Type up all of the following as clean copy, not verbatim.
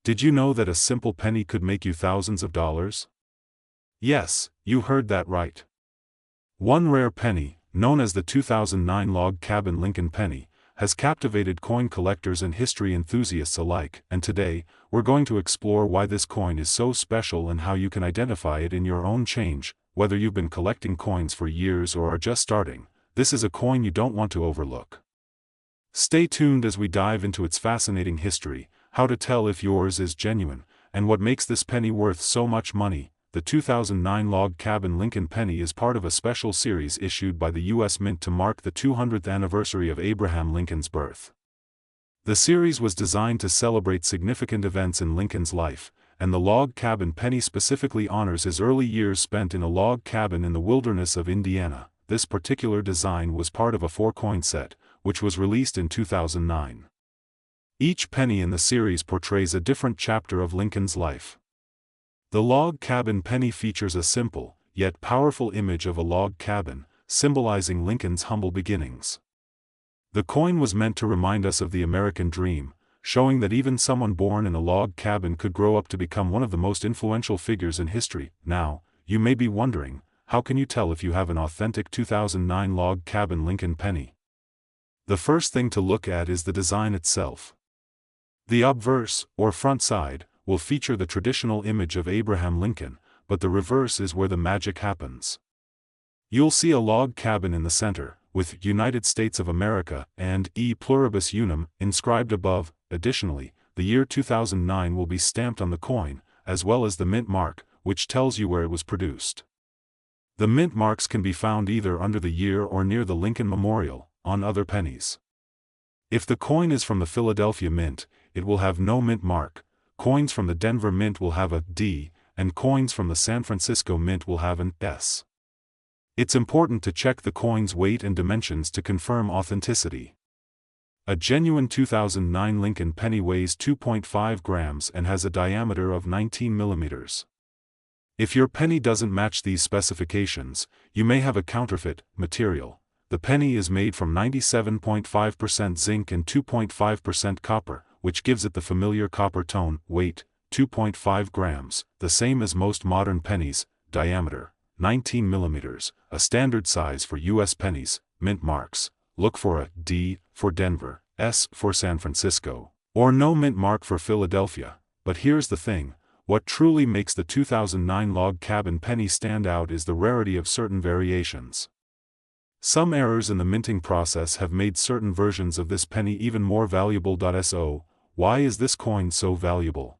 Did you know that a simple penny could make you thousands of dollars? Yes, you heard that right. One rare penny, known as the 2009 log cabin Lincoln penny, has captivated coin collectors and history enthusiasts alike, and today, we're going to explore why this coin is so special and how you can identify it in your own change. Whether you've been collecting coins for years or are just starting, this is a coin you don't want to overlook. Stay tuned as we dive into its fascinating history, how to tell if yours is genuine, and what makes this penny worth so much money. The 2009 log cabin Lincoln penny is part of a special series issued by the U.S. Mint to mark the 200th anniversary of Abraham Lincoln's birth. The series was designed to celebrate significant events in Lincoln's life, and the log cabin penny specifically honors his early years spent in a log cabin in the wilderness of Indiana. This particular design was part of a 4-coin set, which was released in 2009. Each penny in the series portrays a different chapter of Lincoln's life. The log cabin penny features a simple, yet powerful image of a log cabin, symbolizing Lincoln's humble beginnings. The coin was meant to remind us of the American dream, showing that even someone born in a log cabin could grow up to become one of the most influential figures in history. Now, you may be wondering, how can you tell if you have an authentic 2009 log cabin Lincoln penny? The first thing to look at is the design itself. The obverse, or front side, will feature the traditional image of Abraham Lincoln, but the reverse is where the magic happens. You'll see a log cabin in the center, with United States of America and E Pluribus Unum inscribed above. Additionally, the year 2009 will be stamped on the coin, as well as the mint mark, which tells you where it was produced. The mint marks can be found either under the year or near the Lincoln Memorial, on other pennies. If the coin is from the Philadelphia Mint, it will have no mint mark. Coins from the Denver Mint will have a D, and coins from the San Francisco Mint will have an S. It's important to check the coin's weight and dimensions to confirm authenticity. A genuine 2009 Lincoln penny weighs 2.5 grams and has a diameter of 19 millimeters. If your penny doesn't match these specifications, you may have a counterfeit material. The penny is made from 97.5% zinc and 2.5% copper, which gives it the familiar copper tone. Weight, 2.5 grams, the same as most modern pennies. Diameter, 19 millimeters, a standard size for U.S. pennies. Mint marks, look for a D for Denver, S for San Francisco, or no mint mark for Philadelphia. But here's the thing, what truly makes the 2009 log cabin penny stand out is the rarity of certain variations. Some errors in the minting process have made certain versions of this penny even more valuable. So, why is this coin so valuable?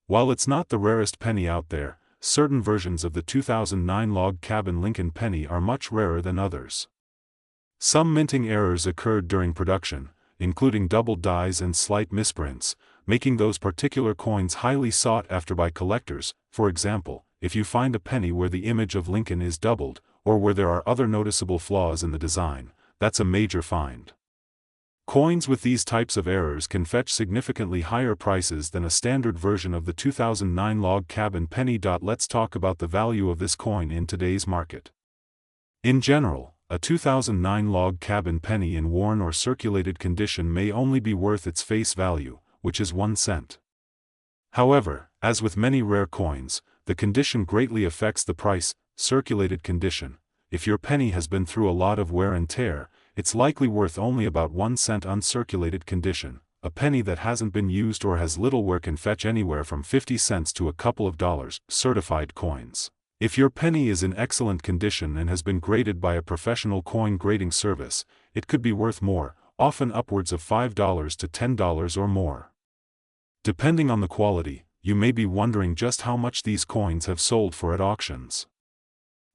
While it's not the rarest penny out there, certain versions of the 2009 log cabin Lincoln penny are much rarer than others. Some minting errors occurred during production, including doubled dies and slight misprints, making those particular coins highly sought after by collectors. For example, if you find a penny where the image of Lincoln is doubled, or where there are other noticeable flaws in the design, that's a major find. Coins with these types of errors can fetch significantly higher prices than a standard version of the 2009 log cabin penny. Let's talk about the value of this coin in today's market. In general, a 2009 log cabin penny in worn or circulated condition may only be worth its face value, which is 1 cent. However, as with many rare coins, the condition greatly affects the price. Circulated condition. If your penny has been through a lot of wear and tear, it's likely worth only about 1 cent. Uncirculated condition. A penny that hasn't been used or has little wear can fetch anywhere from 50 cents to a couple of dollars. Certified coins. If your penny is in excellent condition and has been graded by a professional coin grading service, it could be worth more, often upwards of $5 to $10 or more. Depending on the quality, you may be wondering just how much these coins have sold for at auctions.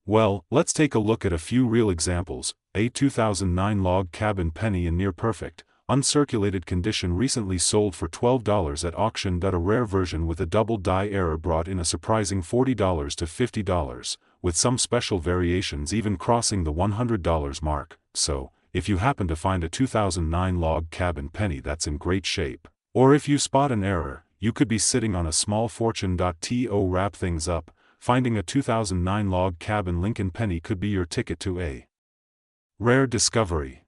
Well, let's take a look at a few real examples. A 2009 log cabin penny in near-perfect, uncirculated condition recently sold for $12 at auction. A rare version with a double die error brought in a surprising $40 to $50, with some special variations even crossing the $100 mark. So, if you happen to find a 2009 log cabin penny that's in great shape, or if you spot an error, you could be sitting on a small fortune. To wrap things up, finding a 2009 log cabin Lincoln penny could be your ticket to a rare discovery.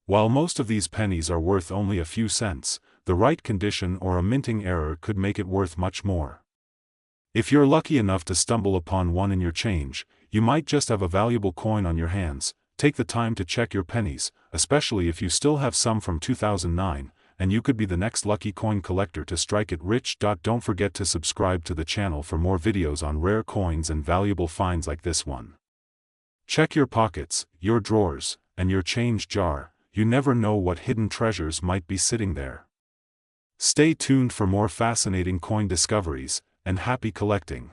While most of these pennies are worth only a few cents, the right condition or a minting error could make it worth much more. If you're lucky enough to stumble upon one in your change, you might just have a valuable coin on your hands. Take the time to check your pennies, especially if you still have some from 2009, and you could be the next lucky coin collector to strike it rich. Don't forget to subscribe to the channel for more videos on rare coins and valuable finds like this one. Check your pockets, your drawers, and your change jar. You never know what hidden treasures might be sitting there. Stay tuned for more fascinating coin discoveries, and happy collecting.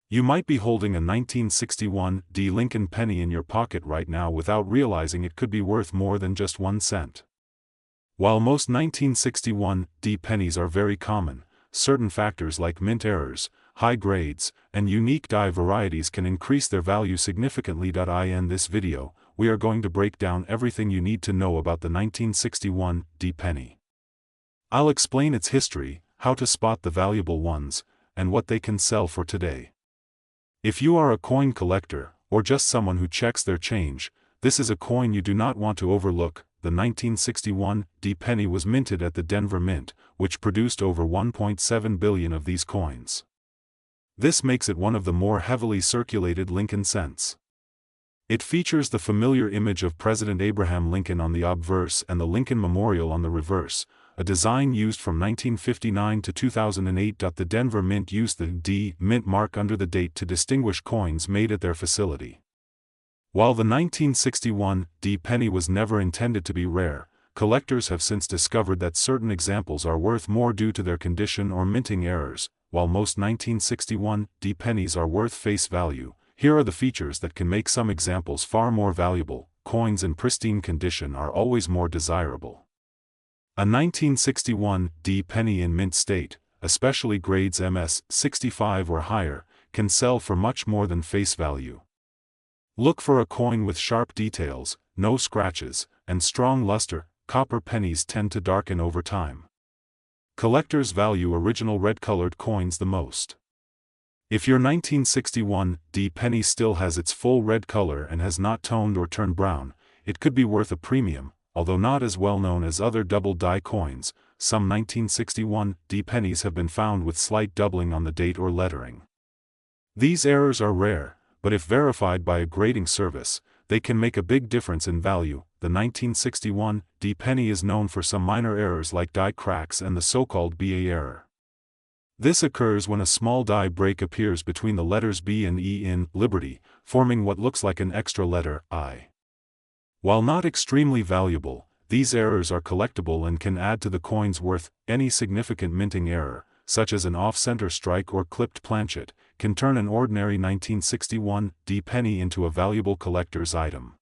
You might be holding a 1961 D Lincoln penny in your pocket right now without realizing it could be worth more than just 1 cent. While most 1961 D pennies are very common, certain factors like mint errors, high grades, and unique die varieties can increase their value significantly. In this video, we are going to break down everything you need to know about the 1961 D penny. I'll explain its history, how to spot the valuable ones, and what they can sell for today. If you are a coin collector, or just someone who checks their change, this is a coin you do not want to overlook. The 1961 D penny was minted at the Denver Mint, which produced over 1.7 billion of these coins. This makes it one of the more heavily circulated Lincoln cents. It features the familiar image of President Abraham Lincoln on the obverse and the Lincoln Memorial on the reverse, a design used from 1959 to 2008. The Denver Mint used the D Mint mark under the date to distinguish coins made at their facility. While the 1961 D penny was never intended to be rare, collectors have since discovered that certain examples are worth more due to their condition or minting errors. While most 1961 D pennies are worth face value, here are the features that can make some examples far more valuable. Coins in pristine condition are always more desirable. A 1961 D penny in mint state, especially grades MS 65 or higher, can sell for much more than face value. Look for a coin with sharp details, no scratches, and strong luster. Copper pennies tend to darken over time. Collectors value original red-colored coins the most. If your 1961 D penny still has its full red color and has not toned or turned brown, it could be worth a premium. Although not as well known as other double-die coins, some 1961 D pennies have been found with slight doubling on the date or lettering. These errors are rare, but if verified by a grading service, they can make a big difference in value. The 1961 D penny is known for some minor errors like die cracks and the so-called BA error. This occurs when a small die break appears between the letters B and E in Liberty, forming what looks like an extra letter, I. While not extremely valuable, these errors are collectible and can add to the coin's worth. Any significant minting error, such as an off-center strike or clipped planchet, can turn an ordinary 1961 D penny into a valuable collector's item.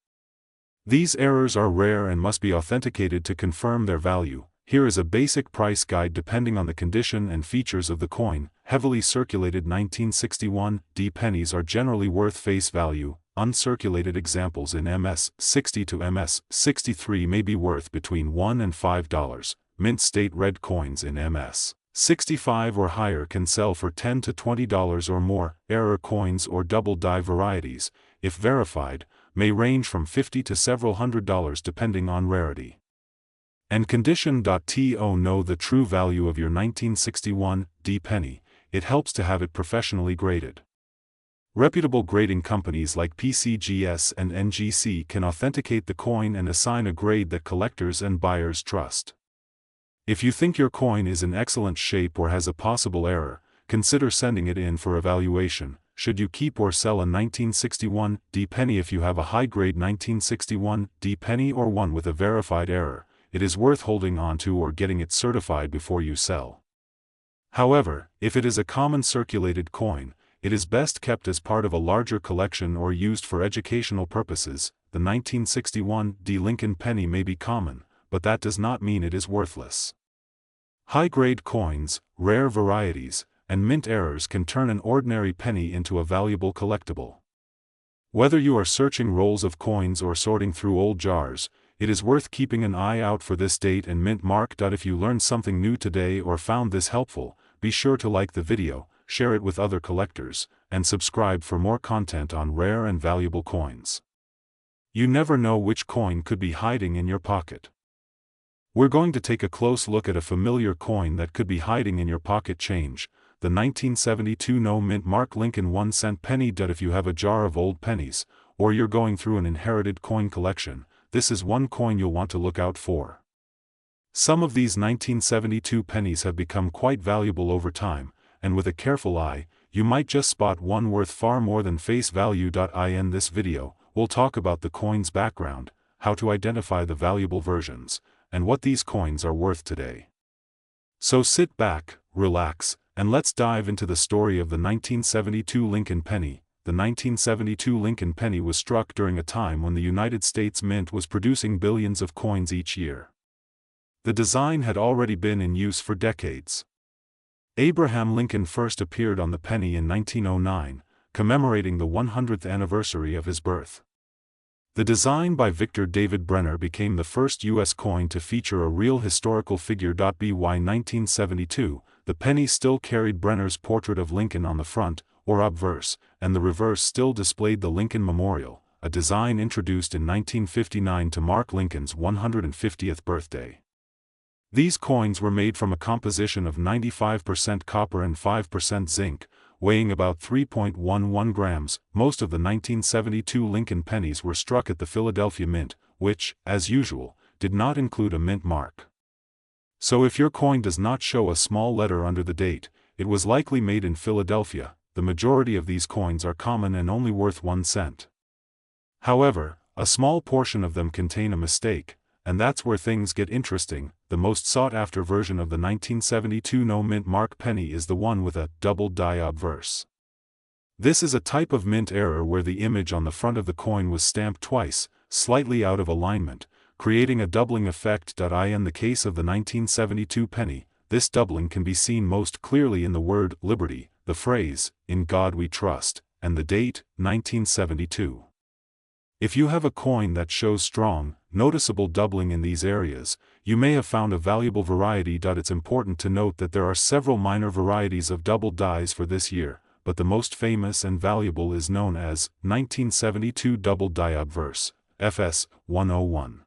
These errors are rare and must be authenticated to confirm their value. Here is a basic price guide depending on the condition and features of the coin. Heavily circulated 1961 D pennies are generally worth face value. Uncirculated examples in MS 60 to MS 63 may be worth between $1 and $5. Mint state red coins in MS 65 or higher can sell for $10 to $20 or more. Error coins or double die varieties, if verified, may range from $50 to several $100s depending on rarity and condition. To know the true value of your 1961 D penny, it helps to have it professionally graded. Reputable grading companies like PCGS and NGC can authenticate the coin and assign a grade that collectors and buyers trust. If you think your coin is in excellent shape or has a possible error, consider sending it in for evaluation. Should you keep or sell a 1961 D penny? If you have a high-grade 1961 D penny or one with a verified error, it is worth holding on to or getting it certified before you sell. However, if it is a common circulated coin, it is best kept as part of a larger collection or used for educational purposes. The 1961 D Lincoln penny may be common, but that does not mean it is worthless. High-grade coins, rare varieties, and mint errors can turn an ordinary penny into a valuable collectible. Whether you are searching rolls of coins or sorting through old jars, it is worth keeping an eye out for this date and mint mark. If you learned something new today or found this helpful, be sure to like the video, share it with other collectors, and subscribe for more content on rare and valuable coins. You never know which coin could be hiding in your pocket. We're going to take a close look at a familiar coin that could be hiding in your pocket change, the 1972 no-mint mark Lincoln 1-cent penny. If you have a jar of old pennies, or you're going through an inherited coin collection, this is one coin you'll want to look out for. Some of these 1972 pennies have become quite valuable over time, and with a careful eye, you might just spot one worth far more than face value. In this video, we'll talk about the coin's background, how to identify the valuable versions, and what these coins are worth today. So sit back, relax, and let's dive into the story of the 1972 Lincoln penny. The 1972 Lincoln penny was struck during a time when the United States Mint was producing billions of coins each year. The design had already been in use for decades. Abraham Lincoln first appeared on the penny in 1909, commemorating the 100th anniversary of his birth. The design by Victor David Brenner became the first U.S. coin to feature a real historical figure. By 1972, the penny still carried Brenner's portrait of Lincoln on the front, or obverse, and the reverse still displayed the Lincoln Memorial, a design introduced in 1959 to mark Lincoln's 150th birthday. These coins were made from a composition of 95% copper and 5% zinc, weighing about 3.11 grams. Most of the 1972 Lincoln pennies were struck at the Philadelphia Mint, which, as usual, did not include a mint mark. So if your coin does not show a small letter under the date, it was likely made in Philadelphia. The majority of these coins are common and only worth 1 cent. However, a small portion of them contain a mistake, and that's where things get interesting. The most sought-after version of the 1972 no-mint mark penny is the one with a double die obverse. This is a type of mint error where the image on the front of the coin was stamped twice, slightly out of alignment, creating a doubling effect. In the case of the 1972 penny, this doubling can be seen most clearly in the word liberty, the phrase, "In God We Trust," and the date, 1972. If you have a coin that shows strong, noticeable doubling in these areas, you may have found a valuable variety. It's important to note that there are several minor varieties of double dies for this year, but the most famous and valuable is known as 1972 double die obverse, FS 101.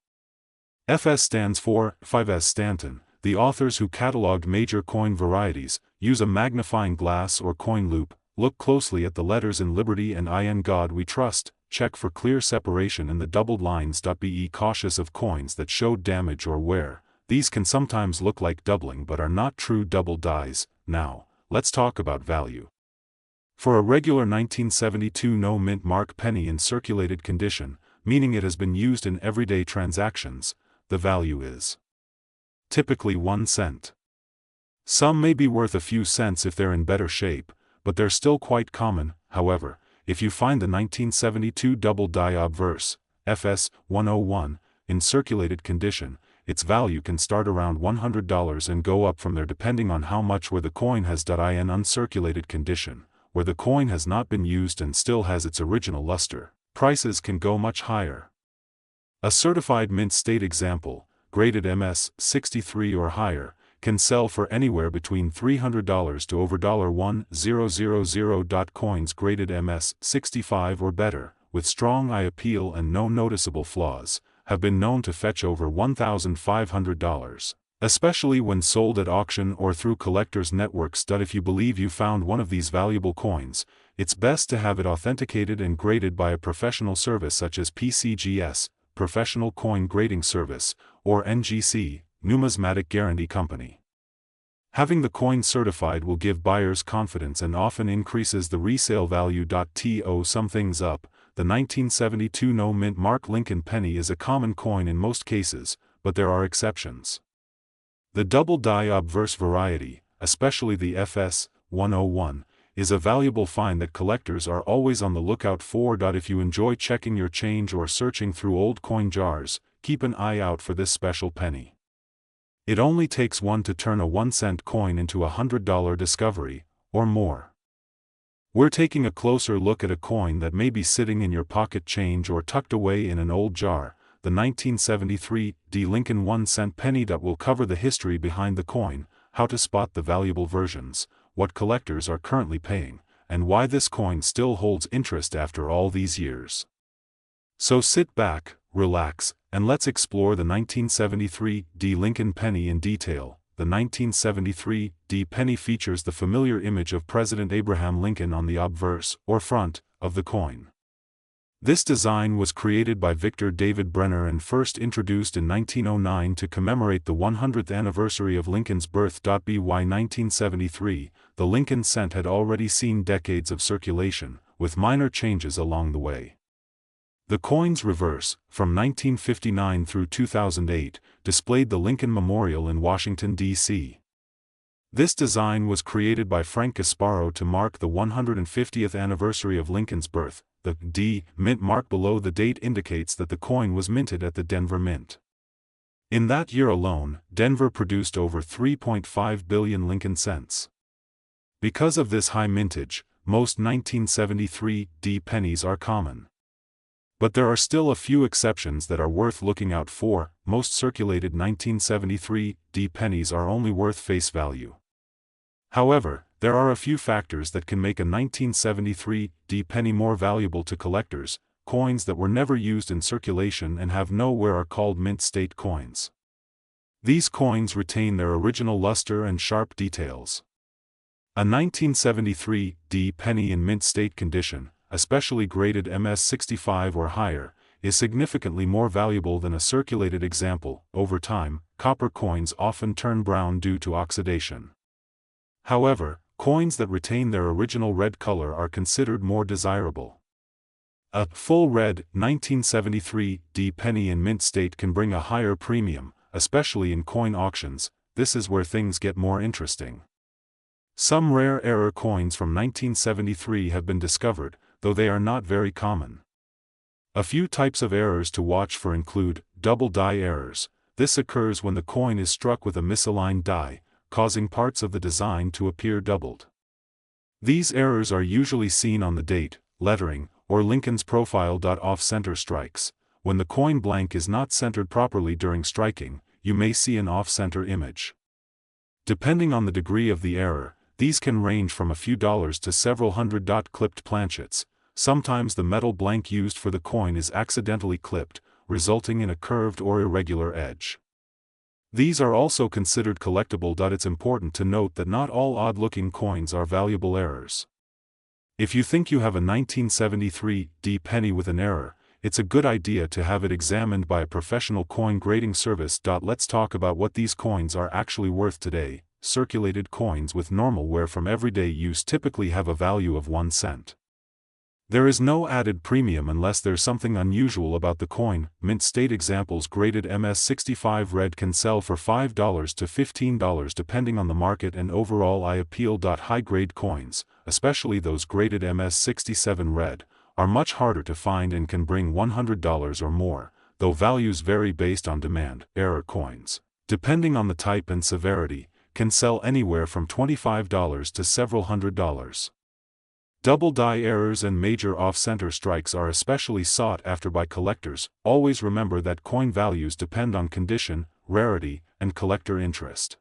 FS stands for 5S Stanton. The authors who cataloged major coin varieties use a magnifying glass or coin loupe, look closely at the letters in Liberty and In God We Trust, check for clear separation in the doubled lines. Be cautious of coins that show damage or wear. These can sometimes look like doubling but are not true double dies. Now, let's talk about value. For a regular 1972 no-mint mark penny in circulated condition, meaning it has been used in everyday transactions, the value is typically 1 cent. Some may be worth a few cents if they're in better shape, but they're still quite common. However, if you find the 1972 double die obverse, FS 101, in circulated condition, its value can start around $100 and go up from there depending on how much where the coin has. In uncirculated condition, where the coin has not been used and still has its original luster, prices can go much higher. A certified mint state example, graded MS 63 or higher, can sell for anywhere between $300 to over $1,000. Coins graded MS 65 or better, with strong eye appeal and no noticeable flaws, have been known to fetch over $1,500, especially when sold at auction or through collectors' networks. If you believe you found one of these valuable coins, it's best to have it authenticated and graded by a professional service such as PCGS, Professional Coin Grading Service, or NGC, Numismatic Guarantee Company. Having the coin certified will give buyers confidence and often increases the resale value. To sum things up, the 1972 no-mint mark Lincoln penny is a common coin in most cases, but there are exceptions. The double die obverse variety, especially the FS 101, is a valuable find that collectors are always on the lookout for. If you enjoy checking your change or searching through old coin jars, keep an eye out for this special penny. It only takes one to turn a 1-cent coin into a $100 discovery, or more. We're taking a closer look at a coin that may be sitting in your pocket change or tucked away in an old jar, the 1973 Lincoln 1-cent penny. Will cover the history behind the coin, how to spot the valuable versions, what collectors are currently paying, and why this coin still holds interest after all these years. So sit back, relax, and let's explore the 1973 D Lincoln penny in detail. The 1973 D penny features the familiar image of President Abraham Lincoln on the obverse, or front, of the coin. This design was created by Victor David Brenner and first introduced in 1909 to commemorate the 100th anniversary of Lincoln's birth. By 1973, the Lincoln cent had already seen decades of circulation, with minor changes along the way. The coin's reverse, from 1959 through 2008, displayed the Lincoln Memorial in Washington, D.C. This design was created by Frank Gasparo to mark the 150th anniversary of Lincoln's birth. The D mint mark below the date indicates that the coin was minted at the Denver Mint. In that year alone, Denver produced over 3.5 billion Lincoln cents. Because of this high mintage, most 1973 D pennies are common. But there are still a few exceptions that are worth looking out for. Most circulated 1973 D pennies are only worth face value. However, there are a few factors that can make a 1973 D penny more valuable to collectors. Coins that were never used in circulation and have no wear are called mint state coins. These coins retain their original luster and sharp details. A 1973 D penny in mint state condition, especially graded MS65 or higher, is significantly more valuable than a circulated example. Over time, copper coins often turn brown due to oxidation. However, coins that retain their original red color are considered more desirable. A full red 1973 D penny in mint state can bring a higher premium, especially in coin auctions. This is where things get more interesting. Some rare error coins from 1973 have been discovered, though they are not very common. A few types of errors to watch for include double die errors. This occurs when the coin is struck with a misaligned die, causing parts of the design to appear doubled. These errors are usually seen on the date, lettering, or Lincoln's profile. Off-center strikes. When the coin blank is not centered properly during striking, you may see an off-center image. Depending on the degree of the error, these can range from a few dollars to several hundred. Clipped planchets. Sometimes the metal blank used for the coin is accidentally clipped, resulting in a curved or irregular edge. These are also considered collectible. It's important to note that not all odd-looking coins are valuable errors. If you think you have a 1973 D penny with an error, it's a good idea to have it examined by a professional coin grading service. Let's talk about what these coins are actually worth today. Circulated coins with normal wear from everyday use typically have a value of 1 cent. There is no added premium unless there's something unusual about the coin. Mint state examples graded MS65 red can sell for $5 to $15 depending on the market and overall I appeal. High-grade coins, especially those graded MS67 red, are much harder to find and can bring $100 or more, though values vary based on demand. Error coins, depending on the type and severity, can sell anywhere from $25 to several $100s. Double die errors and major off-center strikes are especially sought after by collectors. Always remember that coin values depend on condition, rarity, and collector interest.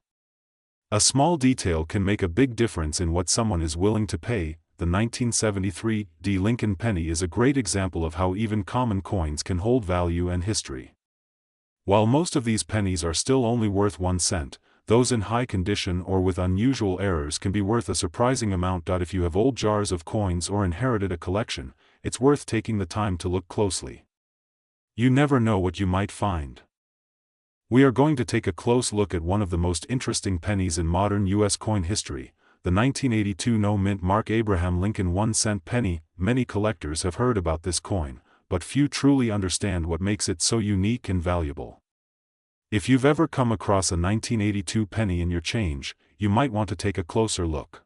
A small detail can make a big difference in what someone is willing to pay. The 1973 D Lincoln penny is a great example of how even common coins can hold value and history. While most of these pennies are still only worth 1 cent, those in high condition or with unusual errors can be worth a surprising amount. If you have old jars of coins or inherited a collection, it's worth taking the time to look closely. You never know what you might find. We are going to take a close look at one of the most interesting pennies in modern U.S. coin history, the 1982 no-mint mark Abraham Lincoln 1-cent penny. Many collectors have heard about this coin, but few truly understand what makes it so unique and valuable. If you've ever come across a 1982 penny in your change, you might want to take a closer look.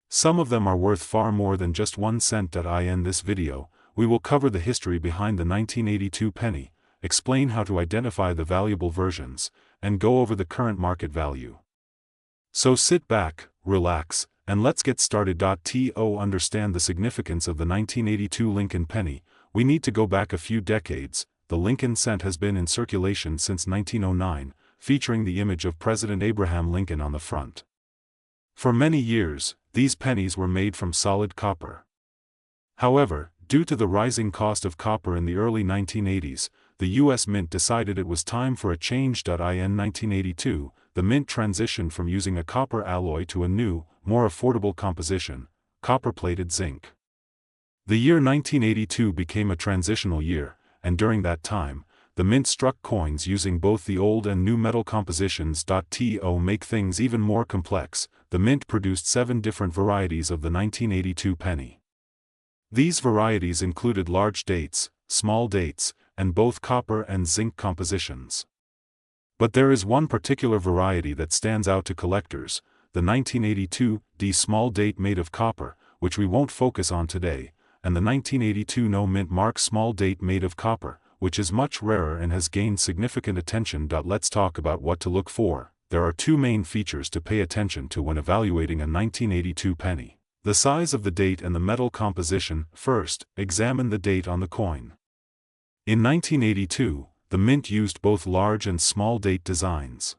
Some of them are worth far more than just 1 cent. In this video, we will cover the history behind the 1982 penny, explain how to identify the valuable versions, and go over the current market value. So sit back, relax, and let's get started. To understand the significance of the 1982 Lincoln penny, we need to go back a few decades. The Lincoln cent has been in circulation since 1909, featuring the image of President Abraham Lincoln on the front. For many years, these pennies were made from solid copper. However, due to the rising cost of copper in the early 1980s, the U.S. Mint decided it was time for a change. In 1982, the Mint transitioned from using a copper alloy to a new, more affordable composition, copper-plated zinc. The year 1982 became a transitional year, and during that time, the Mint struck coins using both the old and new metal compositions. To make things even more complex, the Mint produced 7 different varieties of the 1982 penny. These varieties included large dates, small dates, and both copper and zinc compositions. But there is one particular variety that stands out to collectors, the 1982 D small date made of copper, which we won't focus on today, and the 1982 No Mint Mark small date made of copper, which is much rarer and has gained significant attention. Let's talk about what to look for. There are 2 main features to pay attention to when evaluating a 1982 penny. The size of the date and the metal composition. First, examine the date on the coin. In 1982, the Mint used both large and small date designs.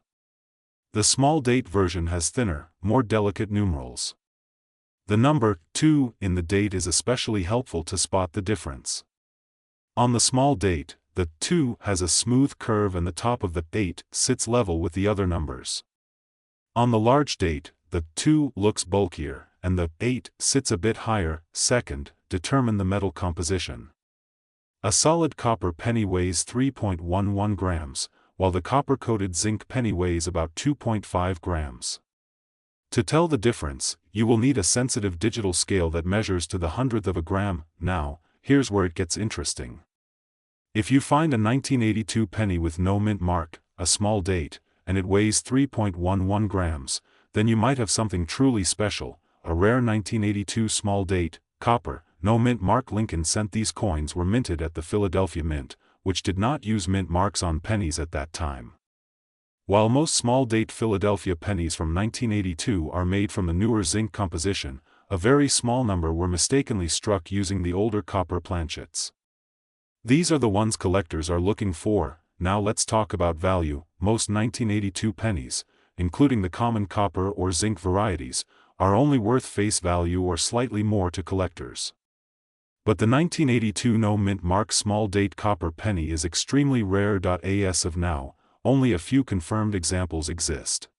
The small date version has thinner, more delicate numerals. The number 2 in the date is especially helpful to spot the difference. On the small date, the 2 has a smooth curve and the top of the 8 sits level with the other numbers. On the large date, the 2 looks bulkier, and the 8 sits a bit higher. Second, determine the metal composition. A solid copper penny weighs 3.11 grams, while the copper-coated zinc penny weighs about 2.5 grams. To tell the difference, you will need a sensitive digital scale that measures to the hundredth of a gram. Now, here's where it gets interesting. If you find a 1982 penny with no mint mark, a small date, and it weighs 3.11 grams, then you might have something truly special, a rare 1982 small date, copper, no mint mark. Lincoln Cent. These coins were minted at the Philadelphia Mint, which did not use mint marks on pennies at that time. While most small date Philadelphia pennies from 1982 are made from the newer zinc composition, a very small number were mistakenly struck using the older copper planchets. These are the ones collectors are looking for. Now let's talk about value. Most 1982 pennies, including the common copper or zinc varieties, are only worth face value or slightly more to collectors. But the 1982 no mint mark small date copper penny is extremely rare. As of now, only a few confirmed examples exist.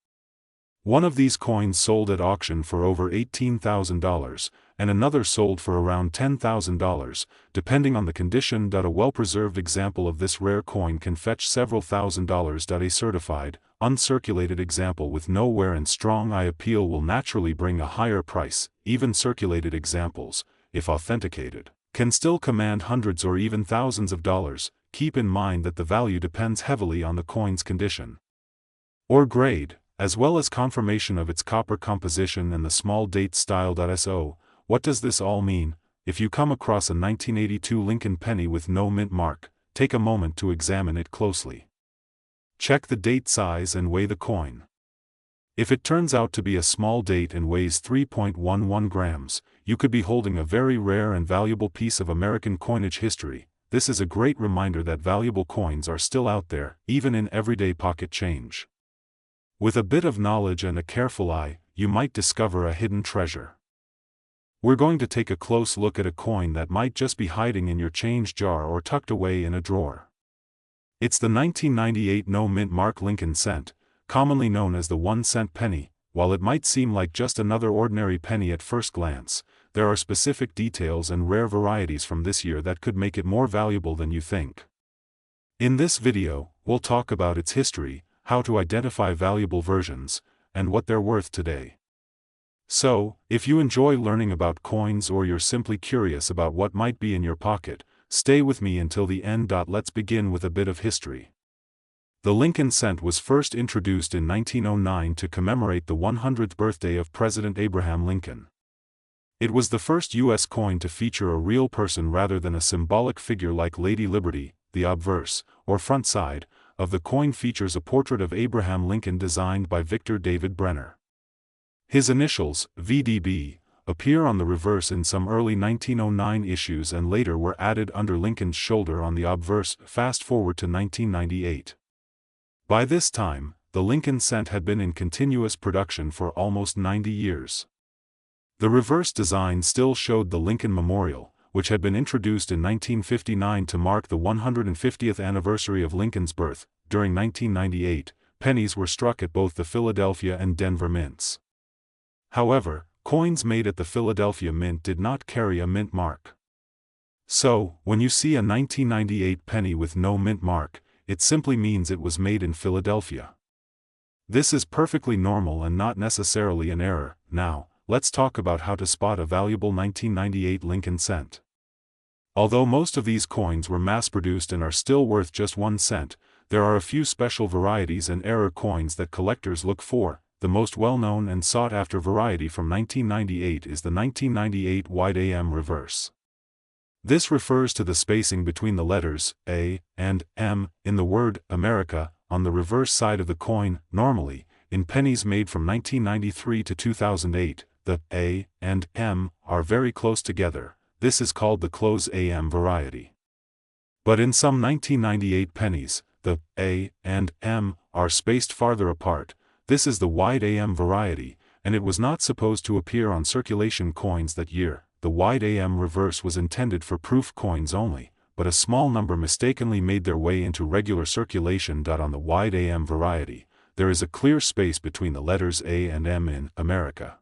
One of these coins sold at auction for over $18,000, and another sold for around $10,000, depending on the condition. A well-preserved example of this rare coin can fetch several $1,000s. A certified, uncirculated example with no wear and strong eye appeal will naturally bring a higher price. Even circulated examples, if authenticated, can still command hundreds or even thousands of dollars. Keep in mind that the value depends heavily on the coin's condition or grade, as well as confirmation of its copper composition and the small date style. So, what does this all mean? If you come across a 1982 Lincoln penny with no mint mark, take a moment to examine it closely. Check the date size and weigh the coin. If it turns out to be a small date and weighs 3.11 grams, you could be holding a very rare and valuable piece of American coinage history. This is a great reminder that valuable coins are still out there, even in everyday pocket change. With a bit of knowledge and a careful eye, you might discover a hidden treasure. We're going to take a close look at a coin that might just be hiding in your change jar or tucked away in a drawer. It's the 1998 no mint mark Lincoln Cent, commonly known as the 1-cent penny. While it might seem like just another ordinary penny at first glance, there are specific details and rare varieties from this year that could make it more valuable than you think. In this video, we'll talk about its history, how to identify valuable versions, and what they're worth today. So, if you enjoy learning about coins or you're simply curious about what might be in your pocket, stay with me until the end. Let's begin with a bit of history. The Lincoln Cent was first introduced in 1909 to commemorate the 100th birthday of President Abraham Lincoln. It was the first U.S. coin to feature a real person rather than a symbolic figure like Lady Liberty. The obverse, or front side, of the coin features a portrait of Abraham Lincoln designed by Victor David Brenner. His initials, VDB, appear on the reverse in some early 1909 issues and later were added under Lincoln's shoulder on the obverse. Fast forward to 1998. By this time, the Lincoln Cent had been in continuous production for almost 90 years. The reverse design still showed the Lincoln Memorial, which had been introduced in 1959 to mark the 150th anniversary of Lincoln's birth. During 1998, pennies were struck at both the Philadelphia and Denver mints. However, coins made at the Philadelphia Mint did not carry a mint mark. So, when you see a 1998 penny with no mint mark, it simply means it was made in Philadelphia. This is perfectly normal and not necessarily an error. Now, let's talk about how to spot a valuable 1998 Lincoln cent. Although most of these coins were mass-produced and are still worth just 1 cent, there are a few special varieties and error coins that collectors look for. The most well-known and sought-after variety from 1998 is the 1998 wide AM reverse. This refers to the spacing between the letters A and M in the word America on the reverse side of the coin. Normally, in pennies made from 1993 to 2008, the A and M are very close together. This is called the close AM variety. But in some 1998 pennies, the A and M are spaced farther apart. This is the wide AM variety, and it was not supposed to appear on circulation coins that year. The wide AM reverse was intended for proof coins only, but a small number mistakenly made their way into regular circulation. On the wide AM variety, there is a clear space between the letters A and M in America.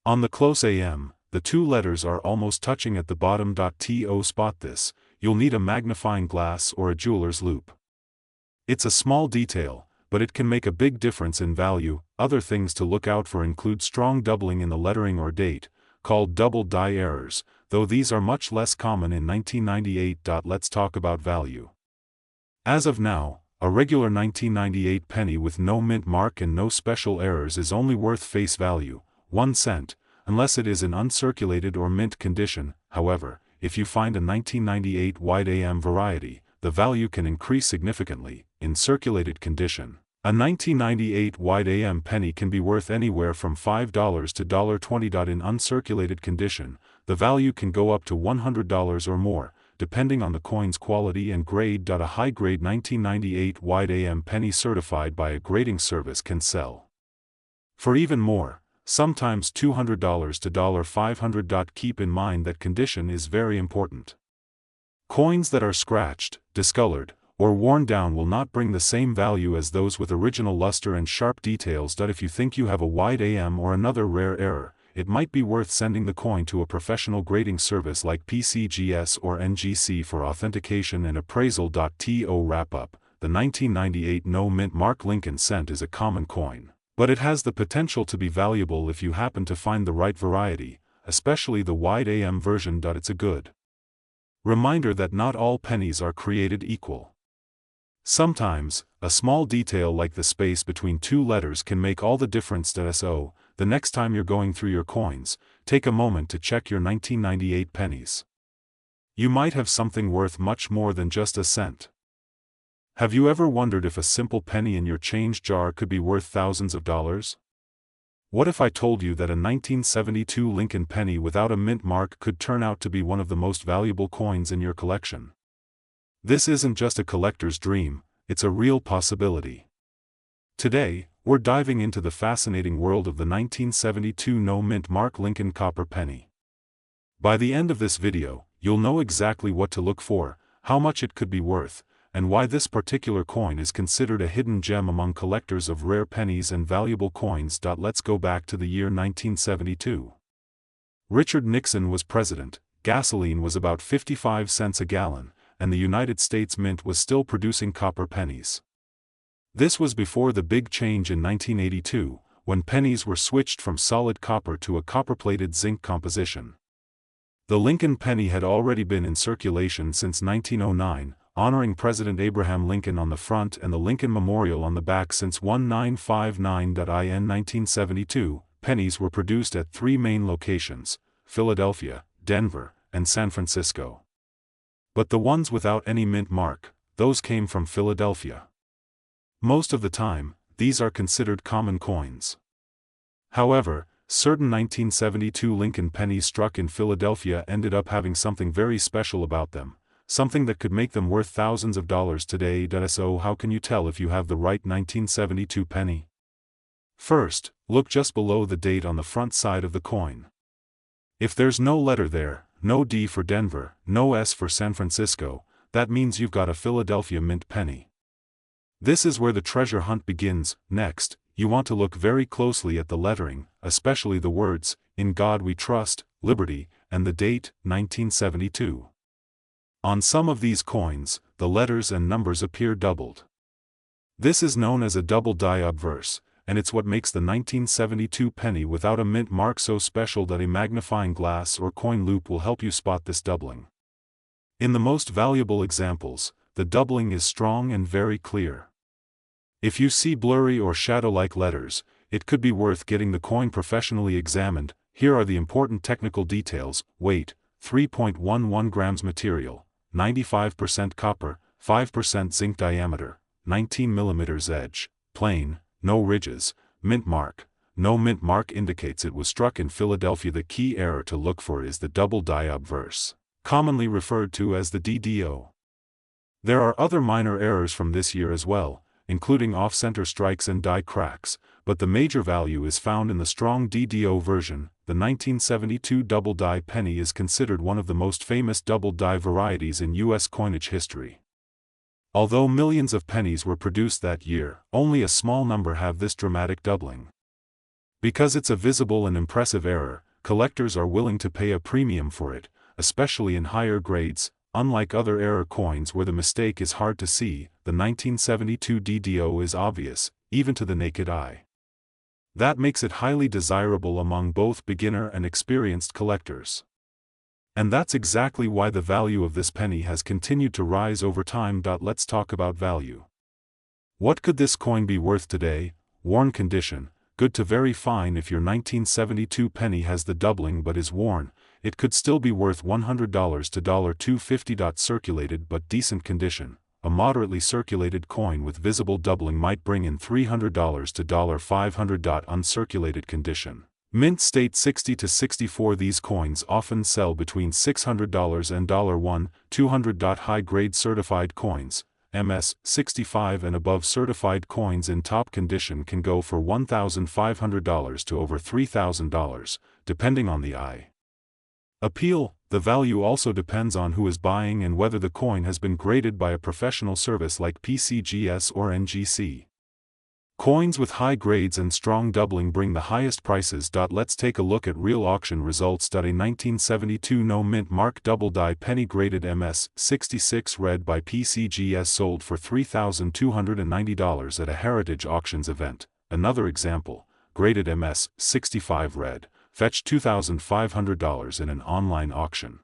On the close AM, the two letters are almost touching at the bottom. To spot this, you'll need a magnifying glass or a jeweler's loupe. It's a small detail, but it can make a big difference in value. Other things to look out for include strong doubling in the lettering or date, called double die errors, though these are much less common in 1998. Let's talk about value. As of now, a regular 1998 penny with no mint mark and no special errors is only worth face value, 1 cent, unless it is in uncirculated or mint condition. However, if you find a 1998 wide AM variety, the value can increase significantly. In circulated condition, a 1998 wide AM penny can be worth anywhere from $5 to $20. In uncirculated condition, the value can go up to $100 or more, depending on the coin's quality and grade. A high-grade 1998 wide AM penny certified by a grading service can sell for even more, sometimes $200 to $500. Keep in mind that condition is very important. Coins that are scratched, discolored, or worn down will not bring the same value as those with original luster and sharp details. If you think you have a wide AM or another rare error, it might be worth sending the coin to a professional grading service like PCGS or NGC for authentication and appraisal. To wrap up, the 1998 no mint mark Lincoln cent is a common coin, but it has the potential to be valuable if you happen to find the right variety, especially the wide AM version. It's a good reminder that not all pennies are created equal. Sometimes, a small detail like the space between two letters can make all the difference. So, the next time you're going through your coins, take a moment to check your 1998 pennies. You might have something worth much more than just a cent. Have you ever wondered if a simple penny in your change jar could be worth thousands of dollars? What if I told you that a 1972 Lincoln penny without a mint mark could turn out to be one of the most valuable coins in your collection? This isn't just a collector's dream, it's a real possibility. Today, we're diving into the fascinating world of the 1972 no mint mark Lincoln copper penny. By the end of this video, you'll know exactly what to look for, how much it could be worth, and why this particular coin is considered a hidden gem among collectors of rare pennies and valuable coins. Let's go back to the year 1972. Richard Nixon was president, gasoline was about 55 cents a gallon, and the United States Mint was still producing copper pennies. This was before the big change in 1982, when pennies were switched from solid copper to a copper-plated zinc composition. The Lincoln penny had already been in circulation since 1909, honoring President Abraham Lincoln on the front and the Lincoln Memorial on the back since 1959. In 1972, pennies were produced at 3 main locations: Philadelphia, Denver, and San Francisco. But the ones without any mint mark, those came from Philadelphia. Most of the time, these are considered common coins. However, certain 1972 Lincoln pennies struck in Philadelphia ended up having something very special about them, something that could make them worth thousands of dollars today. So how can you tell if you have the right 1972 penny? First, look just below the date on the front side of the coin. If there's no letter there, no D for Denver, no S for San Francisco. That means you've got a Philadelphia mint penny. This is where the treasure hunt begins. Next, you want to look very closely at the lettering, especially the words, "In God We Trust," "Liberty," and the date, 1972. On some of these coins, the letters and numbers appear doubled. This is known as a double die obverse, and it's what makes the 1972 penny without a mint mark so special that a magnifying glass or coin loop will help you spot this doubling. In the most valuable examples, the doubling is strong and very clear. If you see blurry or shadow-like letters, it could be worth getting the coin professionally examined. Here are the important technical details: weight, 3.11 grams material, 95% copper, 5% zinc diameter, 19 mm edge, plain, no ridges, mint mark. No mint mark indicates it was struck in Philadelphia. The key error to look for is the double die obverse, commonly referred to as the DDO. There are other minor errors from this year as well, including off-center strikes and die cracks, but the major value is found in the strong DDO version. The 1972 double die penny is considered one of the most famous double die varieties in U.S. coinage history. Although millions of pennies were produced that year, only a small number have this dramatic doubling. Because it's a visible and impressive error, collectors are willing to pay a premium for it, especially in higher grades. Unlike other error coins where the mistake is hard to see, the 1972 DDO is obvious, even to the naked eye. That makes it highly desirable among both beginner and experienced collectors. And that's exactly why the value of this penny has continued to rise over time. Let's talk about value. What could this coin be worth today? Worn condition, good to very fine. If your 1972 penny has the doubling but is worn, it could still be worth $100 to $250. Circulated but decent condition, a moderately circulated coin with visible doubling might bring in $300 to $500. Uncirculated condition, mint state 60 to 64. These coins often sell between $600 and $200. High-grade certified coins, MS 65 and above certified coins in top condition can go for $1,500 to over $3,000, depending on the eye. Appeal. The value also depends on who is buying and whether the coin has been graded by a professional service like PCGS or NGC. Coins with high grades and strong doubling bring the highest prices. Let's take a look at real auction results. A 1972 no mint mark double die penny graded MS 66 red by PCGS sold for $3,290 at a Heritage Auctions event. Another example, graded MS 65 red, fetched $2,500 in an online auction.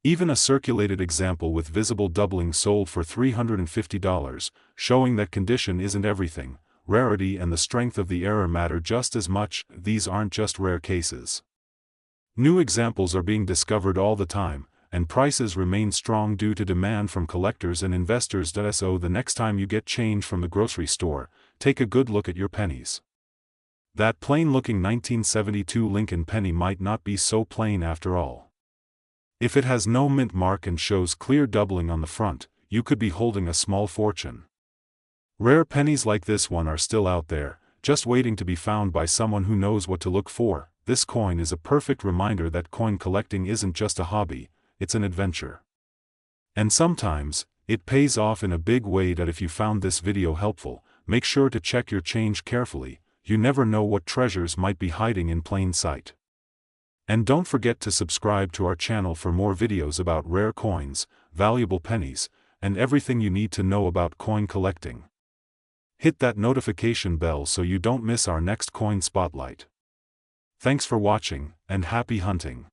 Even a circulated example with visible doubling sold for $350, showing that condition isn't everything. Rarity and the strength of the error matter just as much. These aren't just rare cases. New examples are being discovered all the time, and prices remain strong due to demand from collectors and investors. So the next time you get change from the grocery store, take a good look at your pennies. That plain-looking 1972 Lincoln penny might not be so plain after all. If it has no mint mark and shows clear doubling on the front, you could be holding a small fortune. Rare pennies like this one are still out there, just waiting to be found by someone who knows what to look for. This coin is a perfect reminder that coin collecting isn't just a hobby, it's an adventure. And sometimes, it pays off in a big way. If you found this video helpful, make sure to check your change carefully. You never know what treasures might be hiding in plain sight. And don't forget to subscribe to our channel for more videos about rare coins, valuable pennies, and everything you need to know about coin collecting. Hit that notification bell so you don't miss our next coin spotlight. Thanks for watching, and happy hunting.